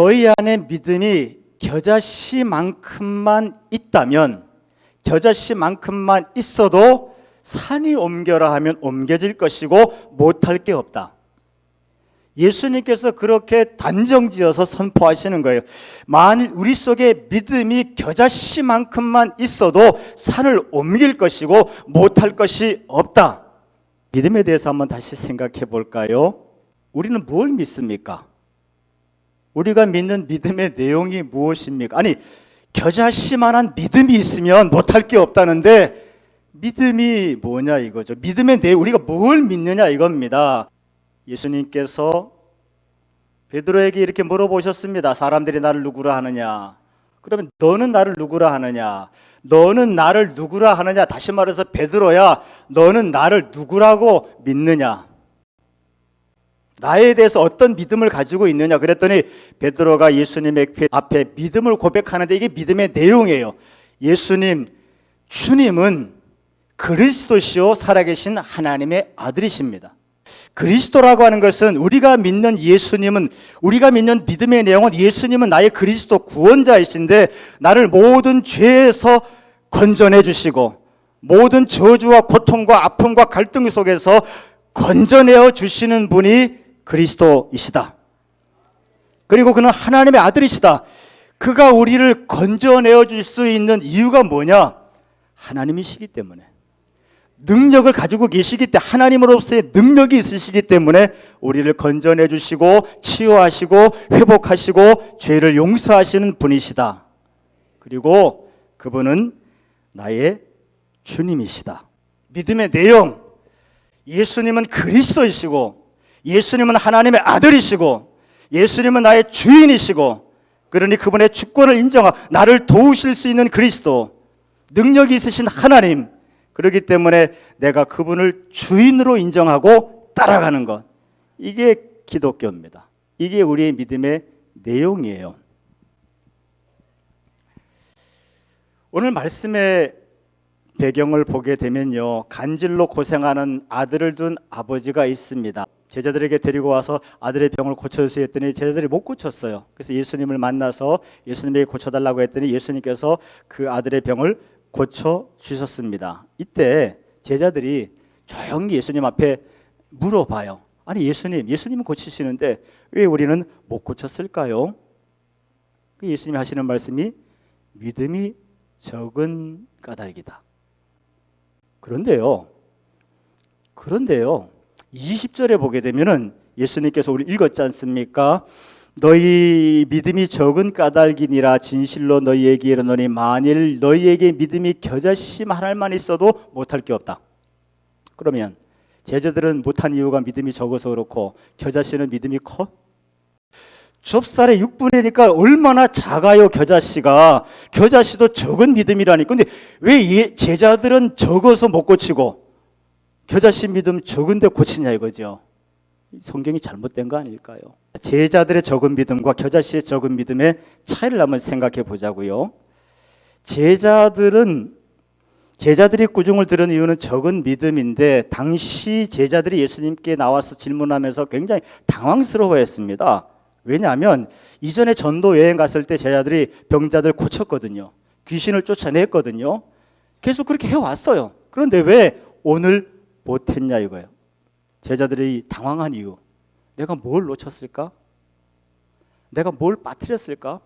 너희 안에 믿음이 겨자씨만큼만 있다면, 겨자씨만큼만 있어도 산이 옮겨라 하면 옮겨질 것이고 못할 게 없다. 예수님께서 그렇게 단정지어서 선포하시는 거예요. 만일 우리 속에 믿음이 겨자씨만큼만 있어도 산을 옮길 것이고 못할 것이 없다. 믿음에 대해서 한번 다시 생각해 볼까요? 우리는 뭘 믿습니까? 우리가 믿는 믿음의 내용이 무엇입니까? 아니, 겨자씨만한 믿음이 있으면 못할 게 없다는데 믿음이 뭐냐 이거죠. 믿음의 내용, 우리가 뭘 믿느냐 이겁니다. 예수님께서 베드로에게 이렇게 물어보셨습니다. 사람들이 나를 누구라 하느냐? 그러면 너는 나를 누구라 하느냐? 너는 나를 누구라 하느냐? 다시 말해서 베드로야, 너는 나를 누구라고 믿느냐? 나에 대해서 어떤 믿음을 가지고 있느냐? 그랬더니 베드로가 예수님의 앞에 믿음을 고백하는데 이게 믿음의 내용이에요. 예수님, 주님은 그리스도시요 살아계신 하나님의 아들이십니다. 그리스도라고 하는 것은 우리가 믿는 예수님은, 우리가 믿는 믿음의 내용은 예수님은 나의 그리스도 구원자이신데 나를 모든 죄에서 건져내 주시고 모든 저주와 고통과 아픔과 갈등 속에서 건져내어 주시는 분이 그리스도이시다. 그리고 그는 하나님의 아들이시다. 그가 우리를 건져내어 줄 수 있는 이유가 뭐냐? 하나님이시기 때문에, 능력을 가지고 계시기 때문에, 하나님으로서의 능력이 있으시기 때문에 우리를 건져내 주시고 치유하시고 회복하시고 죄를 용서하시는 분이시다. 그리고 그분은 나의 주님이시다. 믿음의 내용, 예수님은 그리스도이시고 예수님은 하나님의 아들이시고 예수님은 나의 주인이시고, 그러니 그분의 주권을 인정하고 나를 도우실 수 있는 그리스도, 능력이 있으신 하나님, 그렇기 때문에 내가 그분을 주인으로 인정하고 따라가는 것, 이게 기독교입니다. 이게 우리의 믿음의 내용이에요. 오늘 말씀의 배경을 보게 되면요, 간질로 고생하는 아들을 둔 아버지가 있습니다. 제자들에게 데리고 와서 아들의 병을 고쳐주세요 했더니 제자들이 못 고쳤어요. 그래서 예수님을 만나서 예수님에게 고쳐달라고 했더니 예수님께서 그 아들의 병을 고쳐주셨습니다. 이때 제자들이 조용히 예수님 앞에 물어봐요. 아니 예수님은 고치시는데 왜 우리는 못 고쳤을까요? 예수님이 하시는 말씀이 믿음이 적은 까닭이다. 그런데요 20절에 보게 되면은 예수님께서 우리 읽었지 않습니까? 너희 믿음이 적은 까닭이니라 진실로 너희에게 이르노니 만일 너희에게 믿음이 겨자씨만 하나만 있어도 못할 게 없다. 그러면 제자들은 못한 이유가 믿음이 적어서 그렇고 겨자씨는 믿음이 커? 좁쌀의 6분의 1이니까 얼마나 작아요. 겨자씨도 적은 믿음이라니까. 근데 왜 제자들은 적어서 못 고치고 겨자씨 믿음 적은데 고치냐 이거죠. 성경이 잘못된 거 아닐까요? 제자들의 적은 믿음과 겨자씨의 적은 믿음의 차이를 한번 생각해 보자고요. 제자들이 꾸중을 들은 이유는 적은 믿음인데 당시 제자들이 예수님께 나와서 질문하면서 굉장히 당황스러워했습니다. 왜냐하면 이전에 전도 여행 갔을 때 제자들이 병자들 고쳤거든요. 귀신을 쫓아냈거든요. 계속 그렇게 해왔어요. 그런데 왜 오늘 못했냐 이거예요. 제자들이 당황한 이유, 내가 뭘 놓쳤을까? 내가 뭘 빠뜨렸을까?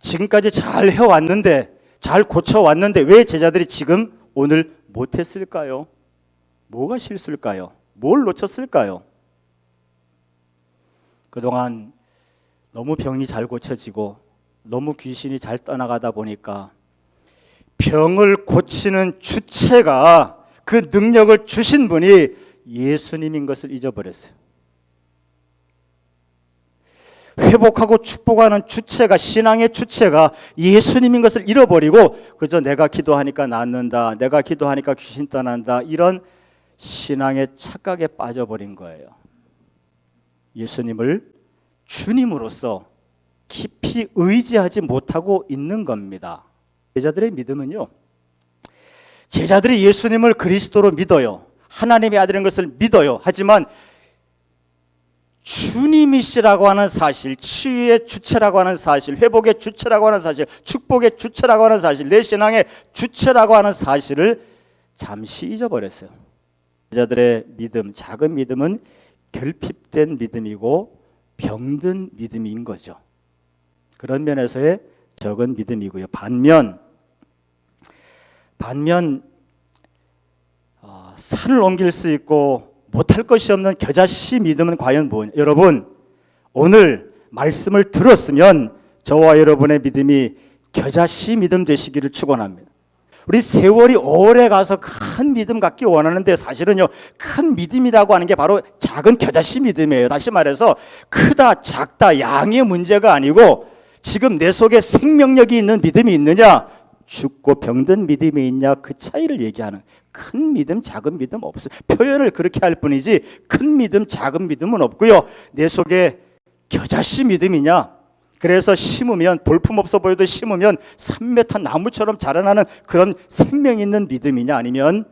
지금까지 잘 해왔는데, 잘 고쳐왔는데 왜 제자들이 지금 오늘 못했을까요? 뭐가 실수일까요? 뭘 놓쳤을까요? 그동안 너무 병이 잘 고쳐지고 너무 귀신이 잘 떠나가다 보니까 병을 고치는 주체가, 그 능력을 주신 분이 예수님인 것을 잊어버렸어요. 회복하고 축복하는 주체가, 신앙의 주체가 예수님인 것을 잃어버리고 그저 내가 기도하니까 낫는다, 내가 기도하니까 귀신 떠난다, 이런 신앙의 착각에 빠져버린 거예요. 예수님을 주님으로서 깊이 의지하지 못하고 있는 겁니다. 제자들의 믿음은요, 제자들이 예수님을 그리스도로 믿어요. 하나님의 아들인 것을 믿어요. 하지만 주님이시라고 하는 사실, 치유의 주체라고 하는 사실, 회복의 주체라고 하는 사실, 축복의 주체라고 하는 사실, 내 신앙의 주체라고 하는 사실을 잠시 잊어버렸어요. 여자들의 믿음, 작은 믿음은 결핍된 믿음이고 병든 믿음인 거죠. 그런 면에서의 적은 믿음이고요. 반면 산을 옮길 수 있고 못할 것이 없는 겨자씨 믿음은 과연 뭐냐? 여러분, 오늘 말씀을 들었으면 저와 여러분의 믿음이 겨자씨 믿음 되시기를 축원합니다. 우리 세월이 오래 가서 큰 믿음 갖기 원하는데 사실은요, 큰 믿음이라고 하는 게 바로 작은 겨자씨 믿음이에요. 다시 말해서 크다 작다 양의 문제가 아니고 지금 내 속에 생명력이 있는 믿음이 있느냐, 죽고 병든 믿음이 있냐, 그 차이를 얘기하는. 큰 믿음 작은 믿음 없어요. 표현을 그렇게 할 뿐이지 큰 믿음 작은 믿음은 없고요. 내 속에 겨자씨 믿음이냐, 그래서 심으면 볼품없어 보여도 심으면 3m 나무처럼 자라나는 그런 생명 있는 믿음이냐, 아니면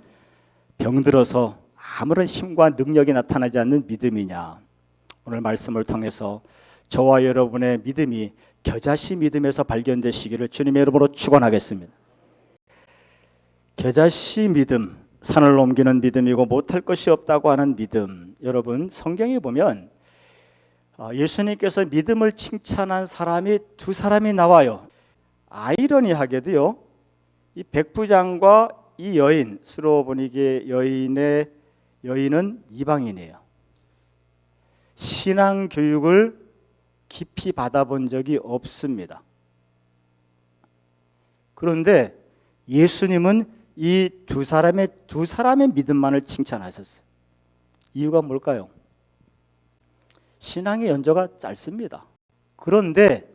병들어서 아무런 힘과 능력이 나타나지 않는 믿음이냐. 오늘 말씀을 통해서 저와 여러분의 믿음이 겨자씨 믿음에서 발견되시기를 주님의 이름으로 축원하겠습니다. 겨자씨 믿음, 산을 옮기는 믿음이고 못할 것이 없다고 하는 믿음. 여러분, 성경에 보면 예수님께서 믿음을 칭찬한 사람이 두 사람이 나와요. 아이러니하게도요, 이 백부장과 이 여인, 수로보니게 여인은 이방인이에요. 신앙 교육을 깊이 받아본 적이 없습니다. 그런데 예수님은 이 두 사람의 믿음만을 칭찬하셨어요. 이유가 뭘까요? 신앙의 연조가 짧습니다. 그런데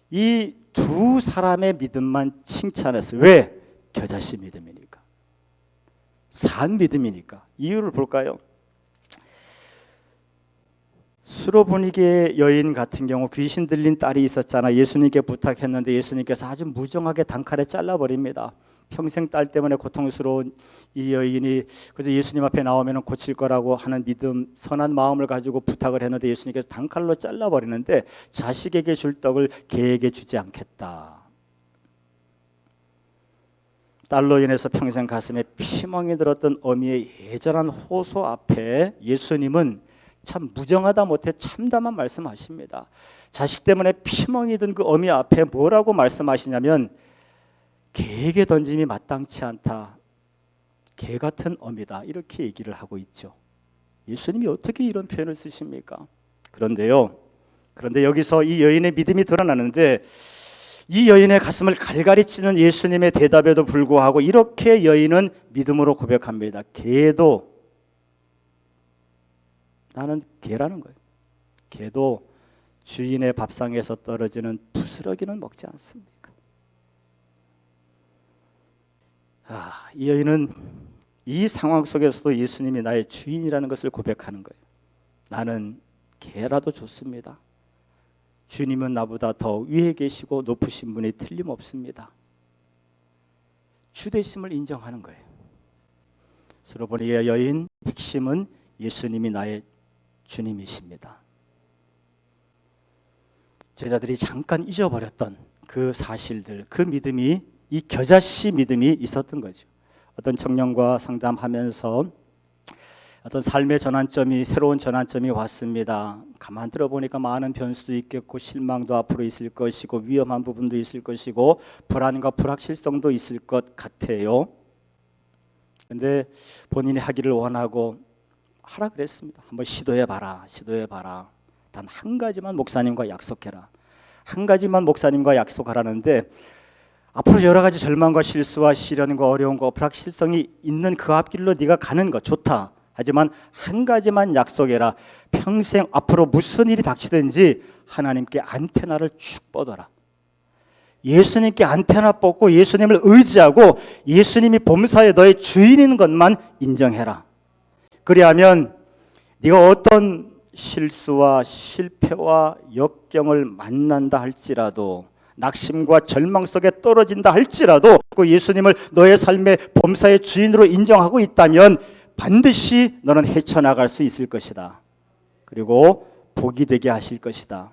이 두 사람의 믿음만 칭찬했어요. 왜? 겨자씨 믿음이니까. 산 믿음이니까. 이유를 볼까요? 수로보니게 여인 같은 경우 귀신 들린 딸이 있었잖아. 예수님께 부탁했는데 예수님께서 아주 무정하게 단칼에 잘라버립니다. 평생 딸 때문에 고통스러운 이 여인이 그래서 예수님 앞에 나오면 고칠 거라고 하는 믿음, 선한 마음을 가지고 부탁을 했는데 예수님께서 단칼로 잘라버리는데 자식에게 줄 떡을 개에게 주지 않겠다. 딸로 인해서 평생 가슴에 피멍이 들었던 어미의 애절한 호소 앞에 예수님은 참 무정하다 못해 참담한 말씀하십니다. 자식 때문에 피멍이 든 그 어미 앞에 뭐라고 말씀하시냐면 개에게 던짐이 마땅치 않다. 개 같은 어미다. 이렇게 얘기를 하고 있죠. 예수님이 어떻게 이런 표현을 쓰십니까? 그런데 여기서 이 여인의 믿음이 드러나는데 이 여인의 가슴을 갈갈이 찌는 예수님의 대답에도 불구하고 이렇게 여인은 믿음으로 고백합니다. 개도, 나는 개라는 거예요. 개도 주인의 밥상에서 떨어지는 부스러기는 먹지 않습니까? 이 여인은 이 상황 속에서도 예수님이 나의 주인이라는 것을 고백하는 거예요. 나는 개라도 좋습니다. 주님은 나보다 더 위에 계시고 높으신 분이 틀림없습니다. 주되심을 인정하는 거예요. 수로보니게 여인 핵심은 예수님이 나의 주님이십니다. 제자들이 잠깐 잊어버렸던 그 사실들, 그 믿음이 이 겨자씨 믿음이 있었던 거죠. 어떤 청년과 상담하면서 어떤 삶의 전환점이, 새로운 전환점이 왔습니다. 가만 들어보니까 많은 변수도 있겠고 실망도 앞으로 있을 것이고 위험한 부분도 있을 것이고 불안과 불확실성도 있을 것 같아요. 그런데 본인이 하기를 원하고 하라 그랬습니다. 한번 시도해봐라. 단 한 가지만 목사님과 약속해라. 한 가지만 목사님과 약속하라는데 앞으로 여러 가지 절망과 실수와 시련과 어려움과 불확실성이 있는 그 앞길로 네가 가는 거 좋다. 하지만 한 가지만 약속해라. 평생 앞으로 무슨 일이 닥치든지 하나님께 안테나를 쭉 뻗어라. 예수님께 안테나 뻗고 예수님을 의지하고 예수님이 범사에 너의 주인인 것만 인정해라. 그리하면 네가 어떤 실수와 실패와 역경을 만난다 할지라도 낙심과 절망 속에 떨어진다 할지라도 그 예수님을 너의 삶의 범사의 주인으로 인정하고 있다면 반드시 너는 헤쳐나갈 수 있을 것이다. 그리고 복이 되게 하실 것이다.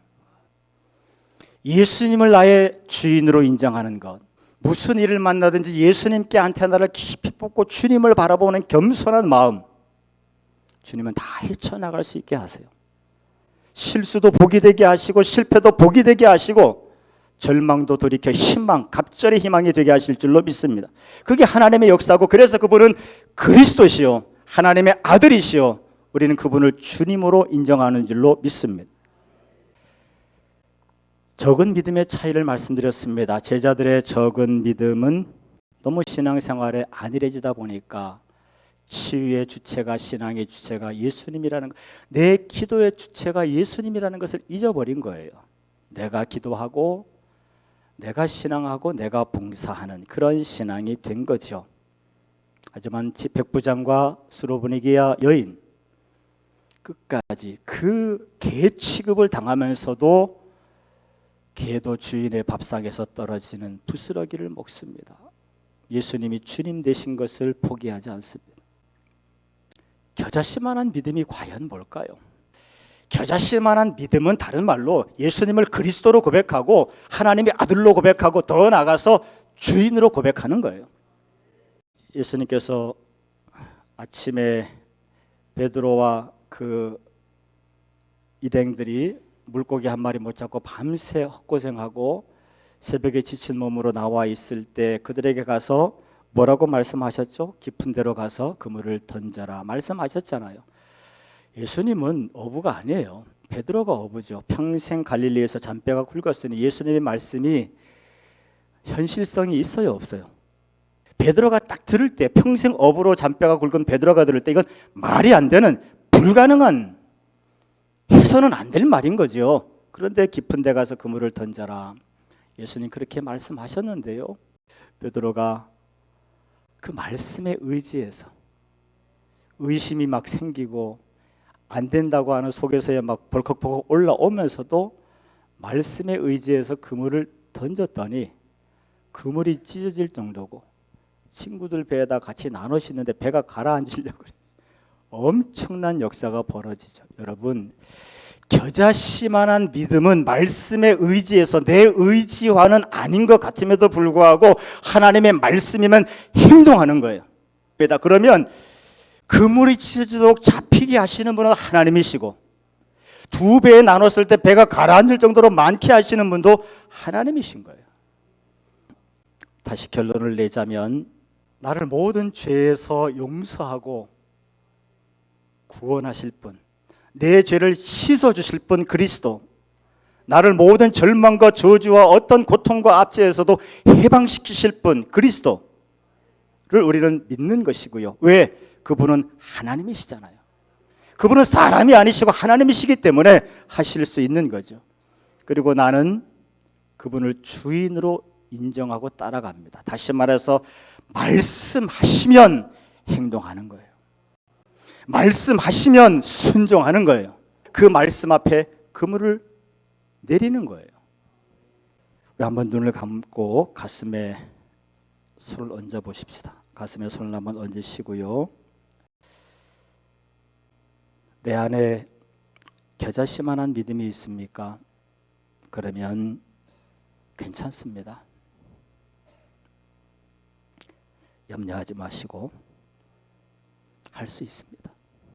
예수님을 나의 주인으로 인정하는 것, 무슨 일을 만나든지 예수님께 안테나를 깊이 뽑고 주님을 바라보는 겸손한 마음, 주님은 다 헤쳐나갈 수 있게 하세요. 실수도 복이 되게 하시고 실패도 복이 되게 하시고 절망도 돌이켜 희망, 갑절의 희망이 되게 하실 줄로 믿습니다. 그게 하나님의 역사고, 그래서 그분은 그리스도시요 하나님의 아들이시요 우리는 그분을 주님으로 인정하는 줄로 믿습니다. 적은 믿음의 차이를 말씀드렸습니다. 제자들의 적은 믿음은 너무 신앙생활에 안일해지다 보니까 치유의 주체가, 신앙의 주체가 예수님이라는 것, 내 기도의 주체가 예수님이라는 것을 잊어버린 거예요. 내가 기도하고 내가 신앙하고 내가 봉사하는 그런 신앙이 된 거죠. 하지만 백부장과 수로보니게아 여인, 끝까지 그 개 취급을 당하면서도 개도 주인의 밥상에서 떨어지는 부스러기를 먹습니다. 예수님이 주님 되신 것을 포기하지 않습니다. 겨자씨만한 믿음이 과연 뭘까요? 겨자씨만한 믿음은 다른 말로 예수님을 그리스도로 고백하고 하나님의 아들로 고백하고 더 나아가서 주인으로 고백하는 거예요. 예수님께서 아침에 베드로와 그 일행들이 물고기 한 마리 못 잡고 밤새 헛고생하고 새벽에 지친 몸으로 나와 있을 때 그들에게 가서 뭐라고 말씀하셨죠? 깊은 데로 가서 그물을 던져라 말씀하셨잖아요. 예수님은 어부가 아니에요. 베드로가 어부죠. 평생 갈릴리에서 잔뼈가 굵었으니 예수님의 말씀이 현실성이 있어요, 없어요? 베드로가 딱 들을 때, 평생 어부로 잔뼈가 굵은 베드로가 들을 때 이건 말이 안 되는, 불가능한, 해서는 안 될 말인 거죠. 그런데 깊은 데 가서 그물을 던져라, 예수님 그렇게 말씀하셨는데요, 베드로가 그 말씀에 의지해서 의심이 막 생기고 안 된다고 하는 속에서야 막 벌컥벌컥 올라오면서도 말씀에 의지해서 그물을 던졌더니 그물이 찢어질 정도고 친구들 배에다 같이 나눠 싣는데 배가 가라앉으려고 그래요. 엄청난 역사가 벌어지죠. 여러분, 겨자씨만한 믿음은 말씀에 의지해서 내 의지와는 아닌 것 같음에도 불구하고 하나님의 말씀이면 행동하는 거예요. 그러면 그물이 찢어지도록 잡히게 하시는 분은 하나님이시고, 두 배에 나눴을 때 배가 가라앉을 정도로 많게 하시는 분도 하나님이신 거예요. 다시 결론을 내자면, 나를 모든 죄에서 용서하고 구원하실 분, 내 죄를 씻어주실 분 그리스도, 나를 모든 절망과 저주와 어떤 고통과 압제에서도 해방시키실 분 그리스도를 우리는 믿는 것이고요. 왜? 그분은 하나님이시잖아요. 그분은 사람이 아니시고 하나님이시기 때문에 하실 수 있는 거죠. 그리고 나는 그분을 주인으로 인정하고 따라갑니다. 다시 말해서 말씀하시면 행동하는 거예요. 말씀하시면 순종하는 거예요. 그 말씀 앞에 그물을 내리는 거예요. 우리 한번 눈을 감고 가슴에 손을 얹어 보십시다. 가슴에 손을 한번 얹으시고요. 내 안에 겨자씨만한 믿음이 있습니까? 그러면 괜찮습니다. 염려하지 마시고 할 수 있습니다.